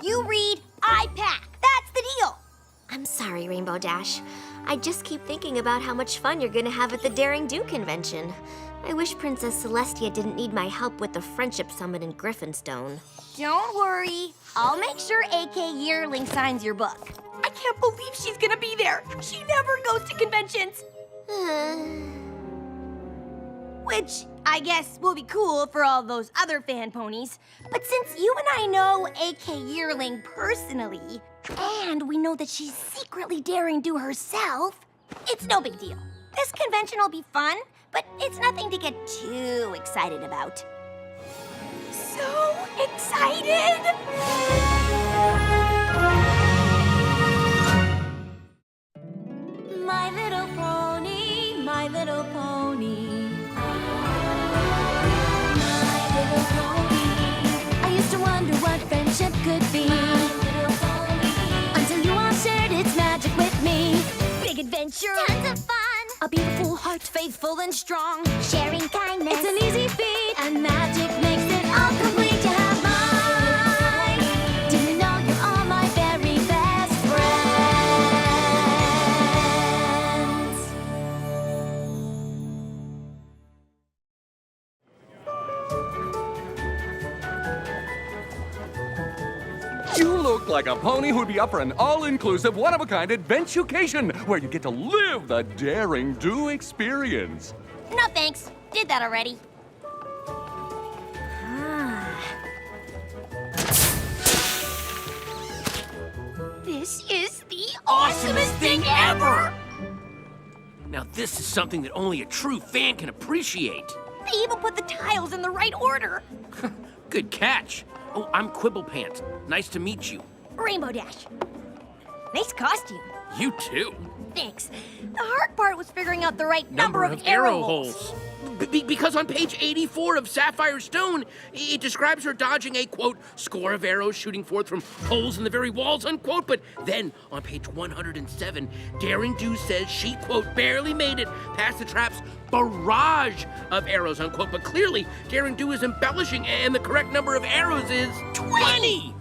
You read, I pack. That's the deal. I'm sorry, Rainbow Dash. I just keep thinking about how much fun you're gonna have at the Daring Do convention. I wish Princess Celestia didn't need my help with the Friendship Summit in Griffinstone. Don't worry. I'll make sure AK Yearling signs your book. I can't believe she's gonna be there. She never goes to conventions. Which I guess will be cool for all those other fan ponies. But since you and I know AK Yearling personally, and we know that she's secretly Daring Do herself, it's no big deal. This convention will be fun, but it's nothing to get too excited about. So excited! My little pony, my little pony. My little pony. I used to wonder what friendship could be. My little pony. Until you all shared its magic with me. Big adventure. Tons of fun. A beautiful heart, faithful and strong. Sharing kindness. It's an easy feat. And magic makes it all complete to have mine. Do you know you're all my very best friends? You look like a pony who'd be up for an all-inclusive, one-of-a-kind adventucation where you get to live the Daring Do experience. No thanks. Did that already. This is the awesomest thing ever! Now this is something that only a true fan can appreciate. They even put the tiles in the right order. Good catch. Oh, I'm Quibblepants. Nice to meet you. Rainbow Dash. Nice costume. You too. Thanks. The hard part was figuring out the right number of arrow holes. Because on page 84 of Sapphire Stone, it describes her dodging a, quote, score of arrows shooting forth from holes in the very walls, unquote. But then on page 107, Daring Do says she, quote, barely made it past the trap's barrage of arrows, unquote. But clearly, Daring Do is embellishing, and the correct number of arrows is 20!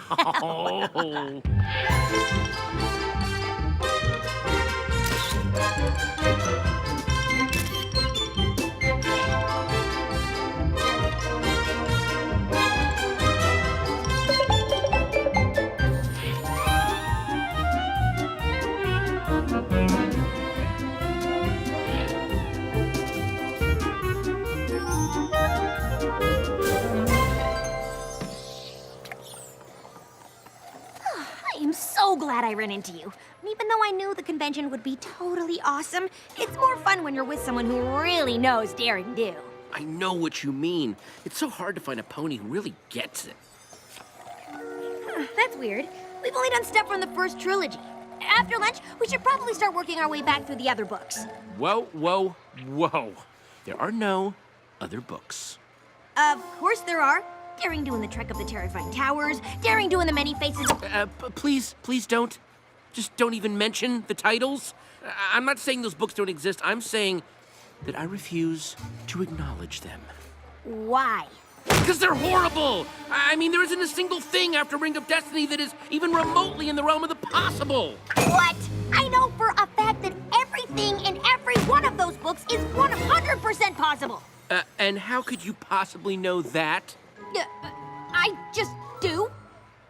Oh. I am so glad I ran into you. And even though I knew the convention would be totally awesome, it's more fun when you're with someone who really knows Daring Do. I know what you mean. It's so hard to find a pony who really gets it. That's weird. We've only done stuff from the first trilogy. After lunch, we should probably start working our way back through the other books. Whoa, whoa, whoa. There are no other books. Of course there are. Daring Do in the Trek of the Terrifying Towers, Daring Do in the Many Faces of... Please don't. Just don't even mention the titles. I'm not saying those books don't exist. I'm saying that I refuse to acknowledge them. Why? Because they're horrible! I mean, there isn't a single thing after Ring of Destiny that is even remotely in the realm of the possible. What? I know for a fact that everything in every one of those books is 100% possible. And how could you possibly know that? I just do.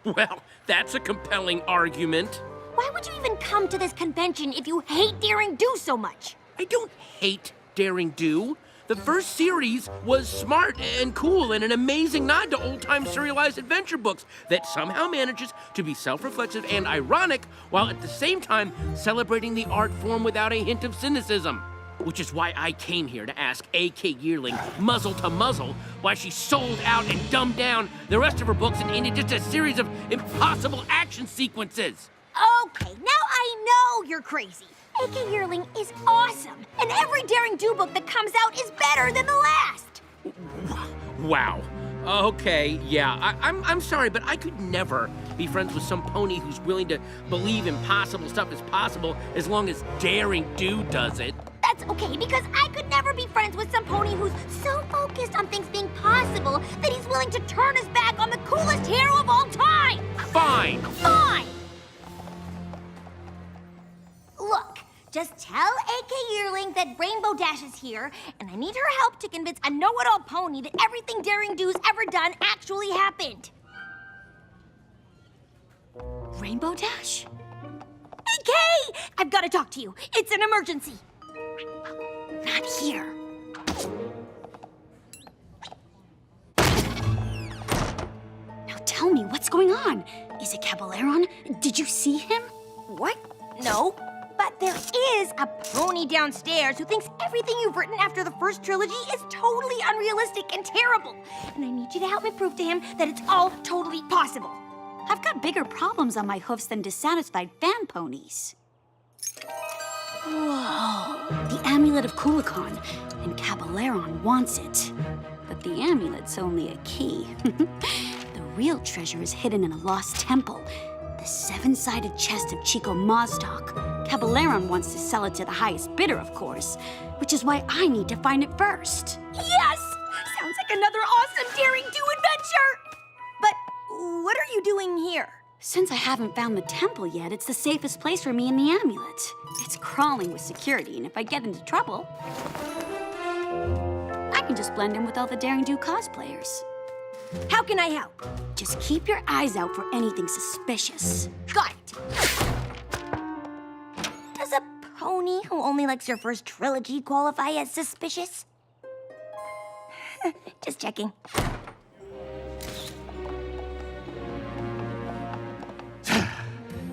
Well, that's a compelling argument. Why would you even come to this convention if you hate Daring Do so much? I don't hate Daring Do. The first series was smart and cool and an amazing nod to old-time serialized adventure books that somehow manages to be self-reflexive and ironic while at the same time celebrating the art form without a hint of cynicism. Which is why I came here to ask AK Yearling, muzzle to muzzle, why she sold out and dumbed down the rest of her books into just a series of impossible action sequences. Okay, now I know you're crazy. AK Yearling is awesome, and every Daring Do book that comes out is better than the last. Wow. Okay, yeah, I'm sorry, but I could never be friends with some pony who's willing to believe impossible stuff is possible as long as Daring Do does it. That's okay, because I could never be friends with some pony who's so focused on things being possible that he's willing to turn his back on the coolest best hero of all time! Fine. Fine! Look, just tell AK Yearling that Rainbow Dash is here, and I need her help to convince a know-it-all pony that everything Daring Do's ever done actually happened. Rainbow Dash? AK! I've got to talk to you. It's an emergency. Not here. Now tell me, what's going on? Is it Caballeron? Did you see him? What? No. But there is a pony downstairs who thinks everything you've written after the first trilogy is totally unrealistic and terrible. And I need you to help me prove to him that it's all totally possible. I've got bigger problems on my hoofs than dissatisfied fan ponies. Whoa. The Amulet of Kulikon, and Caballeron wants it. But the amulet's only a key. The real treasure is hidden in a lost temple. The seven-sided chest of Chico Maztok. Caballeron wants to sell it to the highest bidder, of course, which is why I need to find it first. Yes! Sounds like another awesome Daring Do adventure! But what are you doing here? Since I haven't found the temple yet, it's the safest place for me and the amulet. It's crawling with security, and if I get into trouble, I can just blend in with all the Daring Do cosplayers. How can I help? Just keep your eyes out for anything suspicious. Got it. Does a pony who only likes your first trilogy qualify as suspicious? Just checking.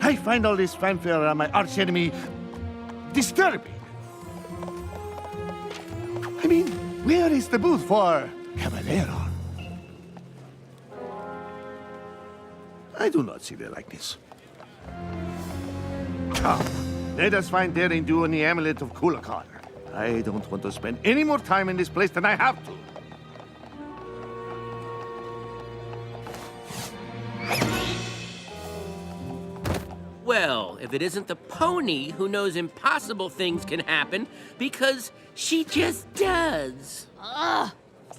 I find all this fanfare around my archenemy disturbing. I mean, where is the booth for Caballeron? I do not see the likeness. Come, let us find Daring Do and the Amulet of Kulikon. I don't want to spend any more time in this place than I have to. Well, if it isn't the pony who knows impossible things can happen, because she just does.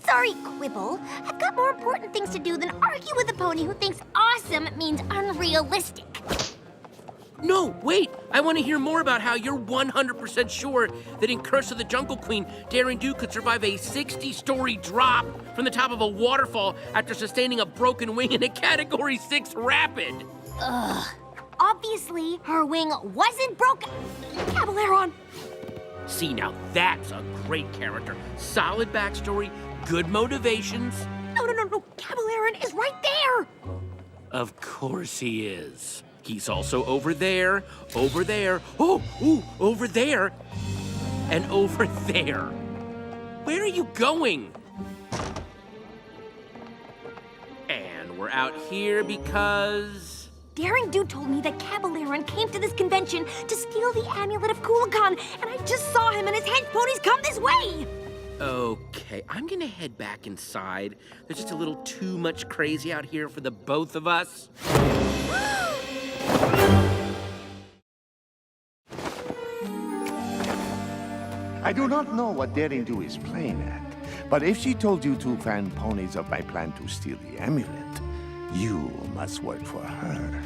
Sorry, Quibble. I've got more important things to do than argue with a pony who thinks awesome means unrealistic. No, wait! I want to hear more about how you're 100% sure that in Curse of the Jungle Queen, Daring Do could survive a 60-story drop from the top of a waterfall after sustaining a broken wing in a Category 6 rapid. Obviously, her wing wasn't broken. Caballeron! See, now that's a great character. Solid backstory, good motivations. No. Caballeron is right there. Of course he is. He's also over there, over there, over there, and over there. Where are you going? And we're out here because... Daring Do told me that Caballeron came to this convention to steal the Amulet of Kulikon, and I just saw him and his hench ponies come this way! Okay, I'm gonna head back inside. There's just a little too much crazy out here for the both of us. I do not know what Daring Do is playing at, but if she told you two fan ponies of my plan to steal the amulet, you must work for her.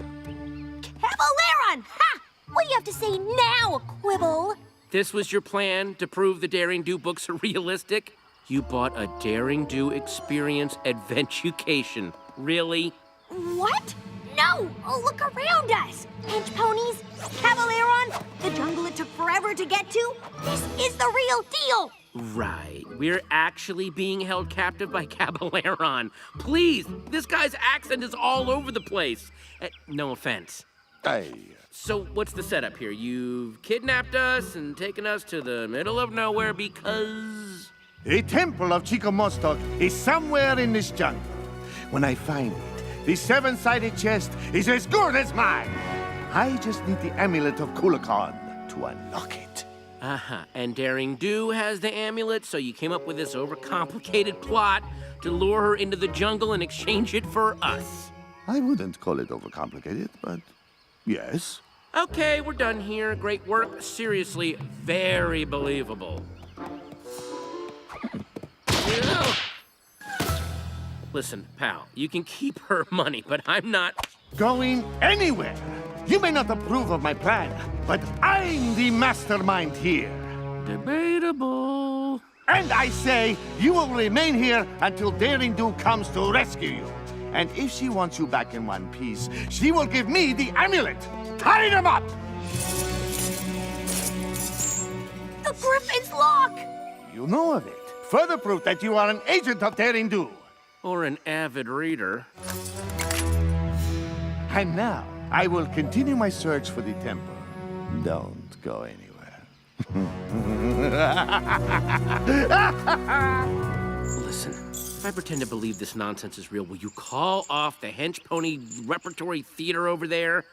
Caballeron! Ha! What do you have to say now, Quibble? This was your plan to prove the Daring Do books are realistic? You bought a Daring Do Experience Adventucation. Really? What? No! Look around us! Hench ponies, Caballeron, the jungle it took forever to get to. This is the real deal! Right. We're actually being held captive by Caballeron. Please, this guy's accent is all over the place. No offense. So what's the setup here? You've kidnapped us and taken us to the middle of nowhere because... A temple of Chico Maztok is somewhere in this jungle. When I find it, the seven-sided chest is as good as mine. I just need the Amulet of Kulikon to unlock it. Uh-huh. And Daring Do has the amulet, so you came up with this overcomplicated plot to lure her into the jungle and exchange it for us. I wouldn't call it overcomplicated, but yes. Okay, we're done here. Great work. Seriously, very believable. Listen, pal, you can keep her money, but I'm not... Going anywhere. You may not approve of my plan, but I'm the mastermind here. Debatable. And I say you will remain here until Daring Do comes to rescue you. And if she wants you back in one piece, she will give me the amulet. Tie them up! The Griffin's lock! You know of it. Further proof that you are an agent of Daring Do. Or an avid reader. And now, I will continue my search for the temple. Don't go anywhere. Listen, if I pretend to believe this nonsense is real, will you call off the Hench Pony Repertory Theater over there?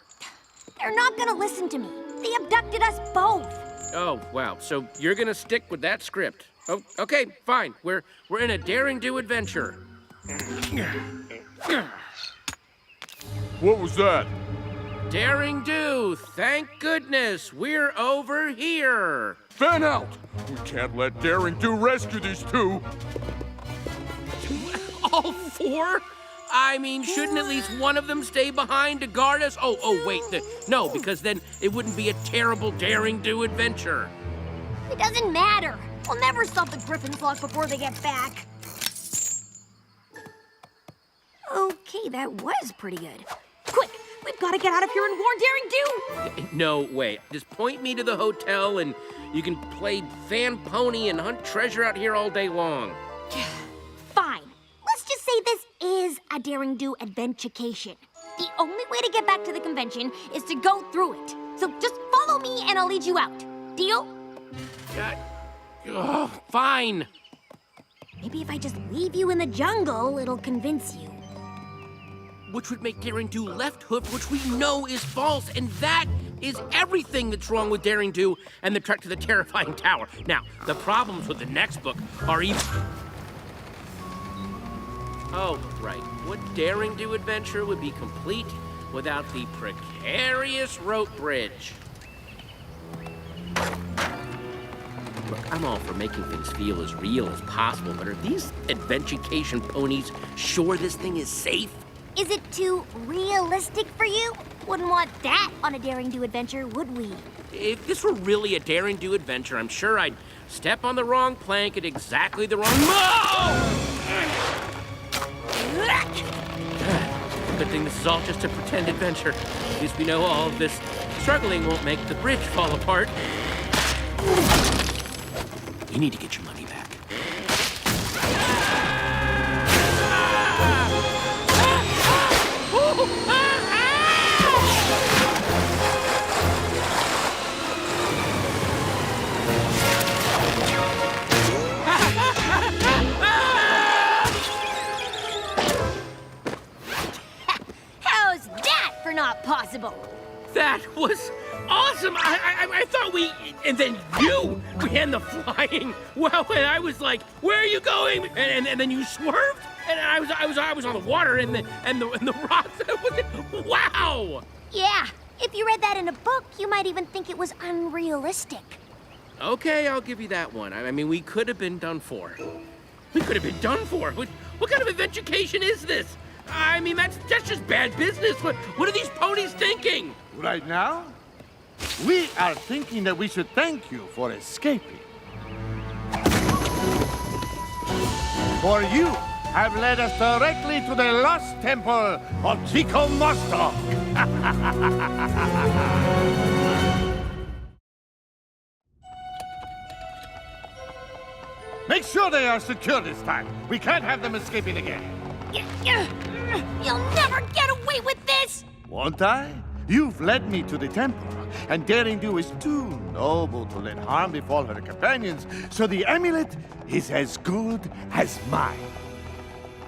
They're not gonna listen to me. They abducted us both. Oh, wow. So you're gonna stick with that script. Oh, okay, fine. We're in a Daring Do adventure. What was that? Daring Do, thank goodness, we're over here. Fan out! We can't let Daring Do rescue these two. All four? I mean, shouldn't at least one of them stay behind to guard us? Oh, wait, no, because then it wouldn't be a terrible Daring Do adventure. It doesn't matter. We'll never stop the Griffin's lock before they get back. Okay, that was pretty good. Quick, we've got to get out of here and warn Daring Do! No, wait. Just point me to the hotel and you can play fan pony and hunt treasure out here all day long. Fine. Let's just say this is a Daring Do adventurecation. The only way to get back to the convention is to go through it. So just follow me and I'll lead you out. Deal? Fine. Maybe if I just leave you in the jungle, it'll convince you. Which would make Daring Do left hoof, which we know is false, and that is everything that's wrong with Daring Do and the trek to the terrifying tower. Now, the problems with the next book are even... Oh, right. What Daring Do adventure would be complete without the precarious rope bridge? Look, I'm all for making things feel as real as possible, but are these adventurecation ponies sure this thing is safe? Is it too realistic for you? Wouldn't want that on a Daring Do adventure, would we? If this were really a Daring Do adventure, I'm sure I'd step on the wrong plank at exactly the wrong... Good thing this is all just a pretend adventure. At least we know all of this struggling won't make the bridge fall apart. You need to get your money back. How's that for not possible? That was awesome! I thought we... And then you began the flying. Well, and I was like, where are you going? And then you swerved? And I was on the water and the rocks. Wow! Yeah, if you read that in a book, you might even think it was unrealistic. Okay, I'll give you that one. I mean, we could have been done for. We could have been done for. What kind of adventurecation is this? I mean, that's just bad business. What are these ponies thinking? Right now, we are thinking that we should thank you for escaping. For you have led us directly to the lost temple of Chico Mostok. Make sure they are secure this time. We can't have them escaping again. You'll never get away with this! Won't I? You've led me to the temple, and Daring Do is too noble to let harm befall her companions, so the amulet is as good as mine.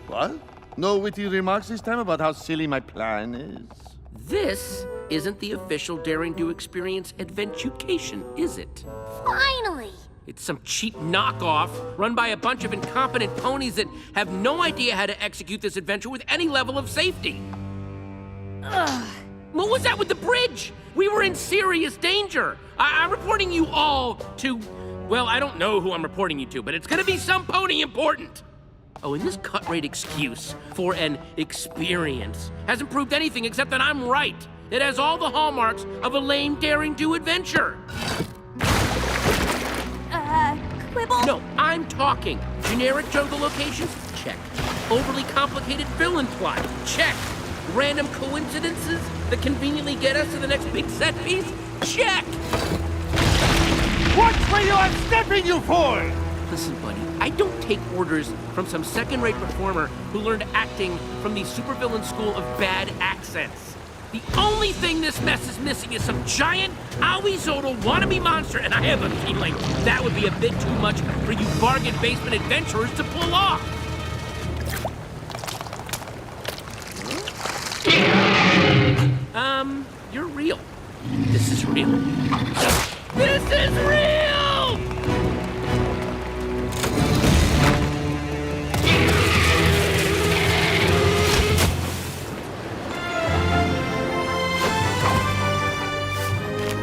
What? No witty remarks this time about how silly my plan is? This isn't the official Daring Do Experience adventucation, is it? Finally! It's some cheap knockoff run by a bunch of incompetent ponies that have no idea how to execute this adventure with any level of safety. Ugh. What was that with the bridge? We were in serious danger. I'm reporting you all to... Well, I don't know who I'm reporting you to, but it's gonna be some pony important. Oh, and this cut-rate excuse for an experience hasn't proved anything except that I'm right. It has all the hallmarks of a lame daring-do adventure. Quibble? No, I'm talking. Generic jungle locations? Check. Overly complicated villain plot? Check. Random coincidences that conveniently get us to the next big set piece? Check. What were you unstepping you for? Listen, buddy, I don't take orders from some second-rate performer who learned acting from the supervillain school of bad accents. The only thing this mess is missing is some giant, Aoizodal wannabe monster, and I have a feeling that would be a bit too much for you bargain basement adventurers to pull off. You're real. This is real. This is real!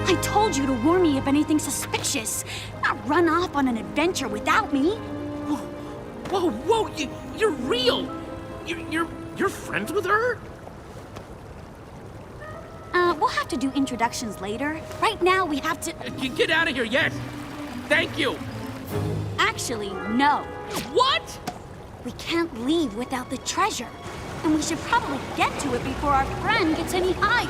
I told you to warn me if anything suspicious. Not run off on an adventure without me. Whoa, you're real! You're friends with her? We'll have to do introductions later. Right now, we have to... You get out of here, yes! Thank you! Actually, no. What? We can't leave without the treasure. And we should probably get to it before our friend gets any higher.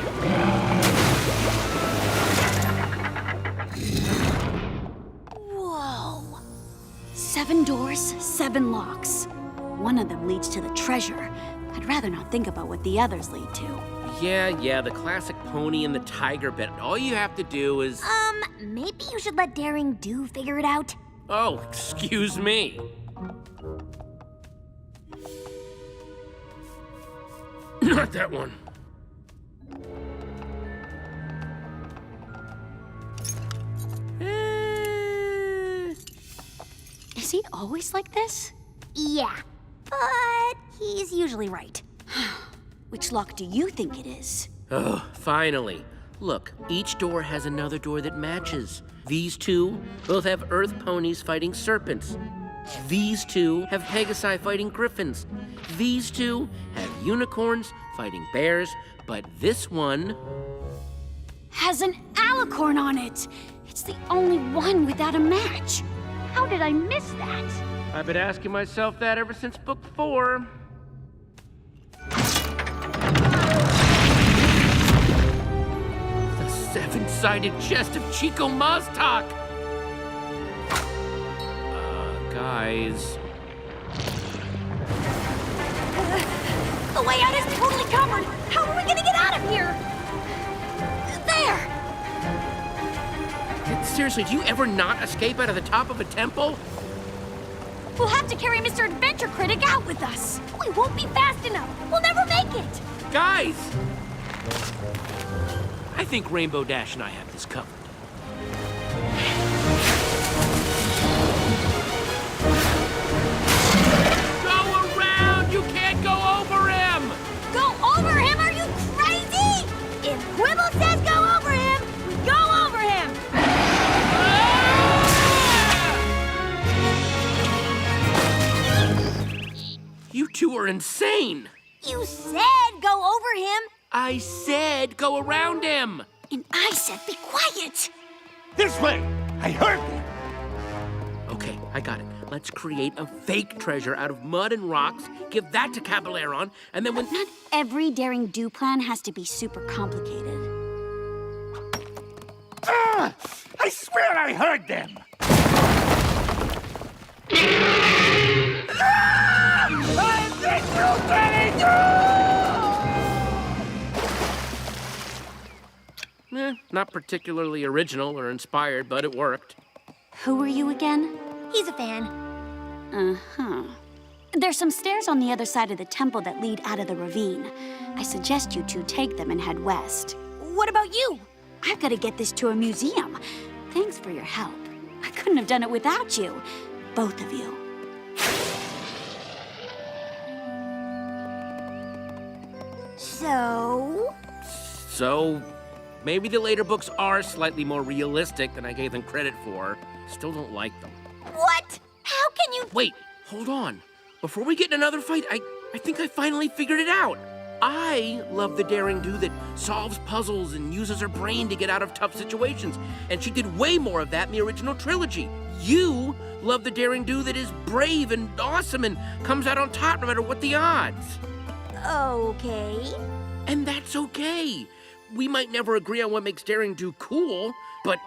Whoa. 7 doors, 7 locks. One of them leads to the treasure. I'd rather not think about what the others lead to. Yeah, the classic pony and the tiger bit. All you have to do is... Maybe you should let Daring Do figure it out. Oh, excuse me. Not that one. Is he always like this? Yeah, but he's usually right. Which lock do you think it is? Oh, finally. Look, each door has another door that matches. These two both have earth ponies fighting serpents. These two have Pegasi fighting griffins. These two have unicorns fighting bears, but this one... has an alicorn on it! It's the only one without a match. How did I miss that? I've been asking myself that ever since book 4. The 7-sided chest of Chico Maztak! Guys... The way out is totally covered. How are we gonna get out of here? There! Seriously, do you ever not escape out of the top of a temple? We'll have to carry Mr. Adventure Critic out with us. We won't be fast enough. We'll never make it. Guys! I think Rainbow Dash and I have this covered. Go around! You can't go over him! Go over him? Are you crazy? If Quibble says go over him, we go over him. You two are insane! You said go over him. I said go around him! And I said be quiet! This way! I heard you! Okay, I got it. Let's create a fake treasure out of mud and rocks, give that to Cabaleron, and then when... Not every Daring Do plan has to be super complicated. Ah! I swear I heard them! Not particularly original or inspired, but it worked. Who are you again? He's a fan. Uh-huh. There's some stairs on the other side of the temple that lead out of the ravine. I suggest you two take them and head west. What about you? I've got to get this to a museum. Thanks for your help. I couldn't have done it without you. Both of you. So, maybe the later books are slightly more realistic than I gave them credit for. Still don't like them. What? How can you... Wait, hold on. before we get in another fight, I think I finally figured it out. I love the Daring Do that solves puzzles and uses her brain to get out of tough situations, and she did way more of that in the original trilogy. You love the Daring Do that is brave and awesome and comes out on top no matter what the odds. Okay. And that's okay. We might never agree on what makes Daring Do cool, but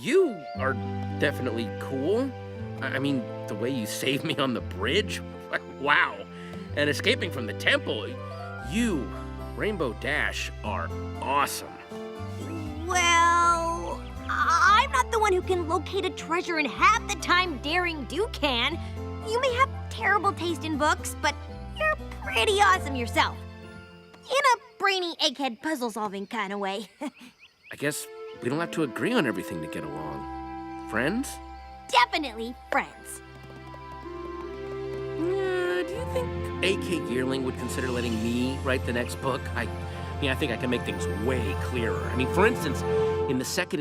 you are definitely cool. I mean, the way you saved me on the bridge, wow. And escaping from the temple, you, Rainbow Dash, are awesome. Well, I'm not the one who can locate a treasure in half the time Daring Do can. You may have terrible taste in books, but you're pretty awesome yourself. In a brainy egghead puzzle-solving kind of way. I guess we don't have to agree on everything to get along. Friends? Definitely friends. Do you think A.K. Yearling would consider letting me write the next book? I think I can make things way clearer. I mean, for instance, in the second